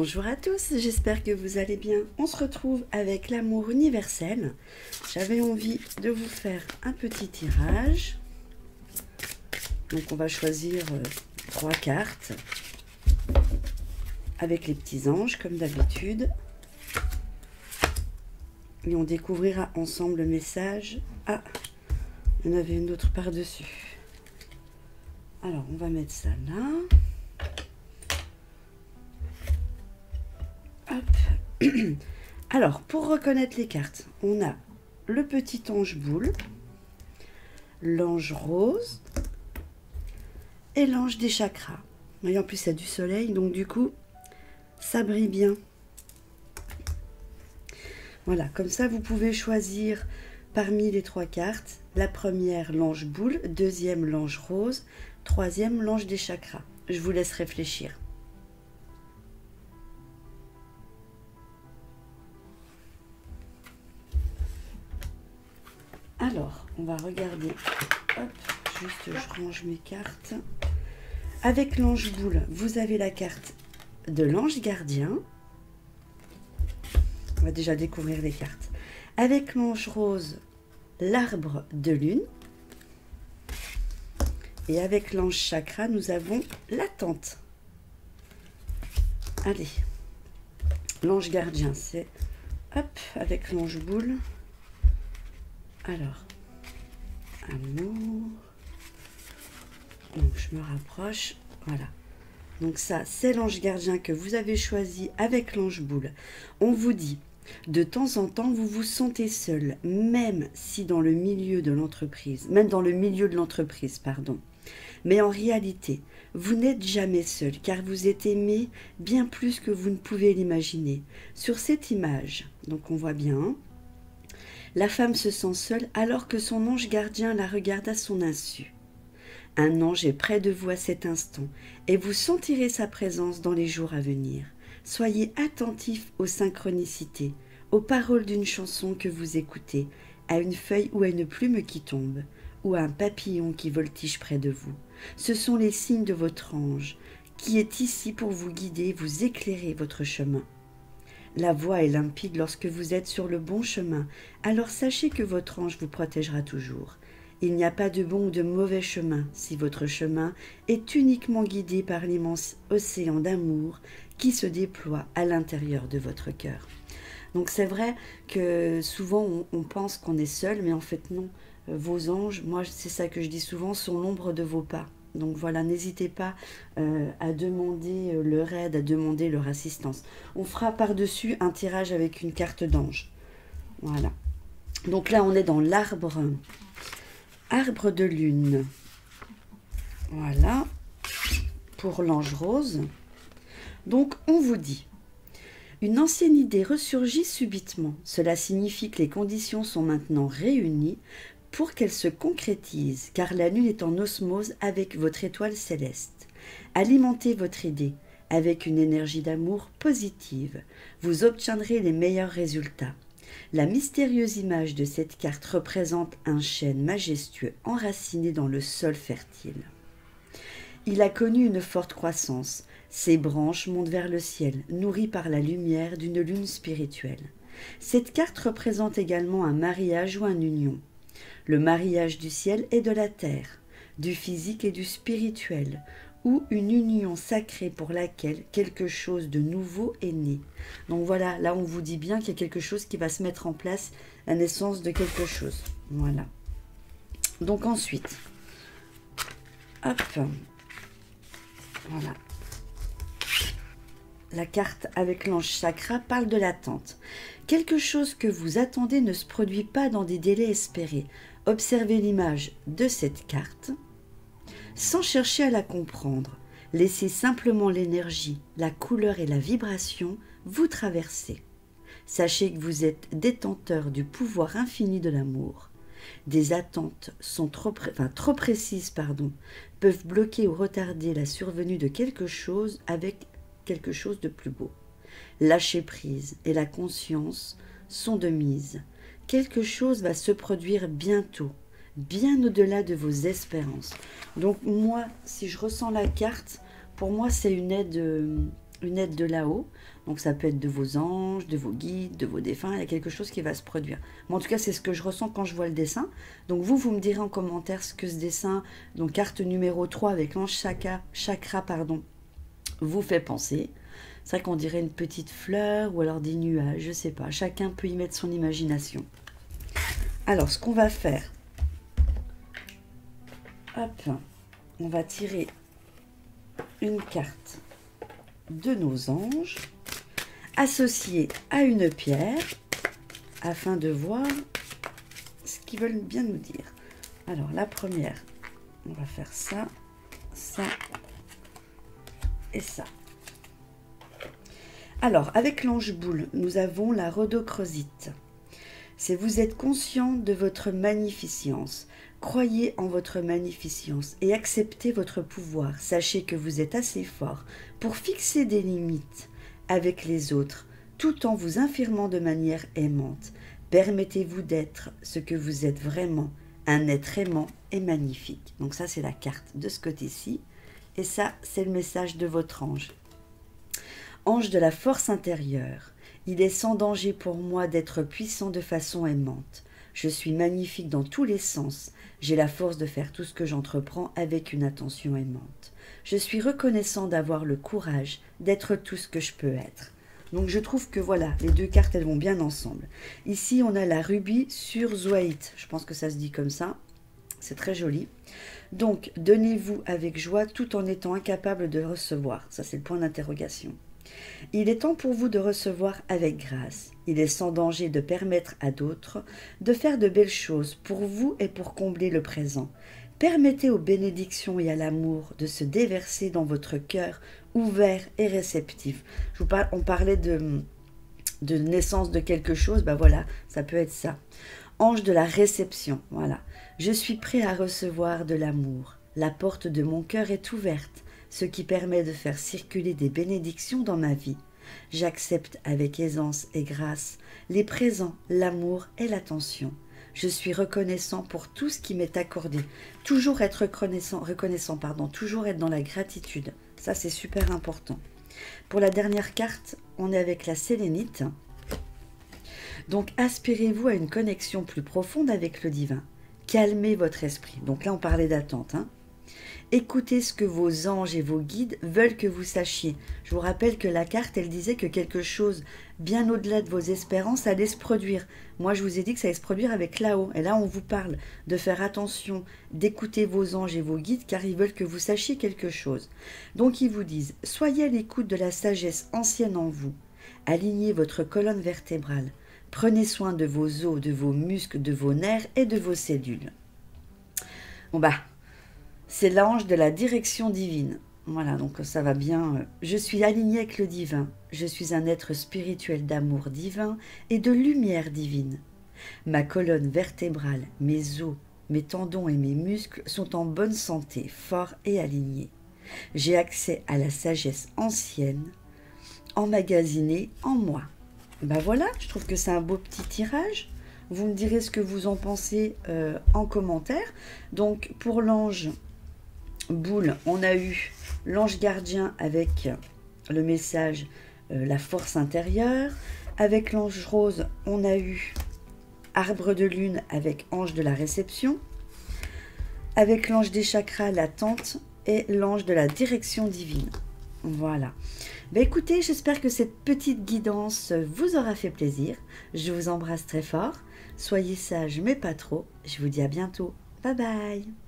Bonjour à tous, j'espère que vous allez bien. On se retrouve avec l'amour universel. J'avais envie de vous faire un petit tirage. Donc on va choisir 3 cartes avec les petits anges comme d'habitude. Et on découvrira ensemble le message. Ah, il y en avait une autre par-dessus. Alors on va mettre ça là. Hop. Alors, pour reconnaître les cartes, on a le petit ange boule, l'ange rose et l'ange des chakras. Et en plus, il y a du soleil, donc du coup, ça brille bien. Voilà, comme ça, vous pouvez choisir parmi les 3 cartes. La première, l'ange boule, deuxième, l'ange rose, troisième, l'ange des chakras. Je vous laisse réfléchir. Alors, on va regarder. Hop, juste je range mes cartes. Avec l'ange boule, vous avez la carte de l'ange gardien. On va déjà découvrir les cartes. Avec l'ange rose, l'arbre de lune. Et avec l'ange chakra, nous avons l'attente. Allez, l'ange gardien, c'est hop, avec l'ange boule. Alors, amour. Donc, je me rapproche. Voilà. Donc ça, c'est l'ange gardien que vous avez choisi avec l'ange boule. On vous dit, de temps en temps, vous vous sentez seul, même dans le milieu de l'entreprise, pardon. Mais en réalité, vous n'êtes jamais seul, car vous êtes aimé bien plus que vous ne pouvez l'imaginer. Sur cette image, donc on voit bien, la femme se sent seule alors que son ange gardien la regarde à son insu. Un ange est près de vous à cet instant et vous sentirez sa présence dans les jours à venir. Soyez attentifs aux synchronicités, aux paroles d'une chanson que vous écoutez, à une feuille ou à une plume qui tombe, ou à un papillon qui voltige près de vous. Ce sont les signes de votre ange qui est ici pour vous guider, vous éclairer votre chemin. La voie est limpide lorsque vous êtes sur le bon chemin, alors sachez que votre ange vous protégera toujours. Il n'y a pas de bon ou de mauvais chemin si votre chemin est uniquement guidé par l'immense océan d'amour qui se déploie à l'intérieur de votre cœur. Donc c'est vrai que souvent on pense qu'on est seul, mais en fait non. Vos anges, moi c'est ça que je dis souvent, sont l'ombre de vos pas. Donc voilà, n'hésitez pas à demander leur aide, à demander leur assistance. On fera par-dessus un tirage avec une carte d'ange. Voilà. Donc là, on est dans l'arbre de lune. Voilà. Pour l'ange rose. Donc, on vous dit, une ancienne idée ressurgit subitement. Cela signifie que les conditions sont maintenant réunies pour qu'elle se concrétise, car la lune est en osmose avec votre étoile céleste. Alimentez votre idée avec une énergie d'amour positive. Vous obtiendrez les meilleurs résultats. La mystérieuse image de cette carte représente un chêne majestueux enraciné dans le sol fertile. Il a connu une forte croissance. Ses branches montent vers le ciel, nourries par la lumière d'une lune spirituelle. Cette carte représente également un mariage ou une union. Le mariage du ciel et de la terre, du physique et du spirituel, ou une union sacrée pour laquelle quelque chose de nouveau est né. Donc voilà, là on vous dit bien qu'il y a quelque chose qui va se mettre en place, la naissance de quelque chose. Voilà. Donc ensuite, hop, voilà. La carte avec l'ange chakra parle de l'attente. Quelque chose que vous attendez ne se produit pas dans des délais espérés. Observez l'image de cette carte sans chercher à la comprendre. Laissez simplement l'énergie, la couleur et la vibration vous traverser. Sachez que vous êtes détenteur du pouvoir infini de l'amour. Des attentes sont trop précises, peuvent bloquer ou retarder la survenue de quelque chose avec quelque chose de plus beau. Lâcher prise et la conscience sont de mise. Quelque chose va se produire bientôt, bien au-delà de vos espérances. Donc moi, si je ressens la carte, pour moi c'est une aide une aide de là-haut. Donc ça peut être de vos anges, de vos guides, de vos défunts. Il y a quelque chose qui va se produire. Mais en tout cas, c'est ce que je ressens quand je vois le dessin. Donc vous me direz en commentaire ce que ce dessin, donc carte numéro 3 avec l'ange chakra, pardon, vous fait penser. C'est vrai qu'on dirait une petite fleur ou alors des nuages, je sais pas. Chacun peut y mettre son imagination. Alors, ce qu'on va faire, hop, on va tirer une carte de nos anges associée à une pierre afin de voir ce qu'ils veulent bien nous dire. Alors, la première, on va faire ça, ça et ça. Alors, avec l'ange boule, nous avons la rhodochrosite. C'est vous êtes conscient de votre magnificence. Croyez en votre magnificence et acceptez votre pouvoir. Sachez que vous êtes assez fort pour fixer des limites avec les autres, tout en vous affirmant de manière aimante. Permettez-vous d'être ce que vous êtes vraiment, un être aimant et magnifique. Donc ça, c'est la carte de ce côté-ci. Et ça, c'est le message de votre ange. Ange de la force intérieure, il est sans danger pour moi d'être puissant de façon aimante. Je suis magnifique dans tous les sens. J'ai la force de faire tout ce que j'entreprends avec une attention aimante. Je suis reconnaissant d'avoir le courage d'être tout ce que je peux être. Donc je trouve que voilà, les deux cartes, elles vont bien ensemble. Ici, on a la rubis sur zoïte. Je pense que ça se dit comme ça. C'est très joli. Donc, donnez-vous avec joie tout en étant incapable de recevoir. Ça, c'est le point d'interrogation. Il est temps pour vous de recevoir avec grâce. Il est sans danger de permettre à d'autres de faire de belles choses pour vous et pour combler le présent. Permettez aux bénédictions et à l'amour de se déverser dans votre cœur ouvert et réceptif. On parlait de naissance de quelque chose, ben voilà, ça peut être ça. Ange de la réception, voilà. Je suis prêt à recevoir de l'amour. La porte de mon cœur est ouverte, ce qui permet de faire circuler des bénédictions dans ma vie. J'accepte avec aisance et grâce les présents, l'amour et l'attention. Je suis reconnaissant pour tout ce qui m'est accordé. Toujours être reconnaissant, toujours être dans la gratitude. Ça, c'est super important. Pour la dernière carte, on est avec la sélénite. Donc, aspirez-vous à une connexion plus profonde avec le divin. Calmez votre esprit. Donc là, on parlait d'attente, hein. Écoutez ce que vos anges et vos guides veulent que vous sachiez. Je vous rappelle que la carte, elle disait que quelque chose bien au-delà de vos espérances allait se produire. Moi, je vous ai dit que ça allait se produire avec là-haut. Et là, on vous parle de faire attention, d'écouter vos anges et vos guides, car ils veulent que vous sachiez quelque chose. Donc, ils vous disent, soyez à l'écoute de la sagesse ancienne en vous. Alignez votre colonne vertébrale. Prenez soin de vos os, de vos muscles, de vos nerfs et de vos cellules. Bon bah, c'est l'ange de la direction divine. Voilà, donc ça va bien. Je suis alignée avec le divin. Je suis un être spirituel d'amour divin et de lumière divine. Ma colonne vertébrale, mes os, mes tendons et mes muscles sont en bonne santé, forts et alignés. J'ai accès à la sagesse ancienne, emmagasinée en moi. Ben voilà, je trouve que c'est un beau petit tirage. Vous me direz ce que vous en pensez en commentaire. Donc, pour l'ange boule, on a eu l'ange gardien avec le message la force intérieure. Avec l'ange rose, on a eu arbre de lune avec ange de la réception. Avec l'ange des chakras, la tente. Et l'ange de la direction divine. Voilà. Ben écoutez, j'espère que cette petite guidance vous aura fait plaisir. Je vous embrasse très fort. Soyez sages, mais pas trop. Je vous dis à bientôt. Bye bye.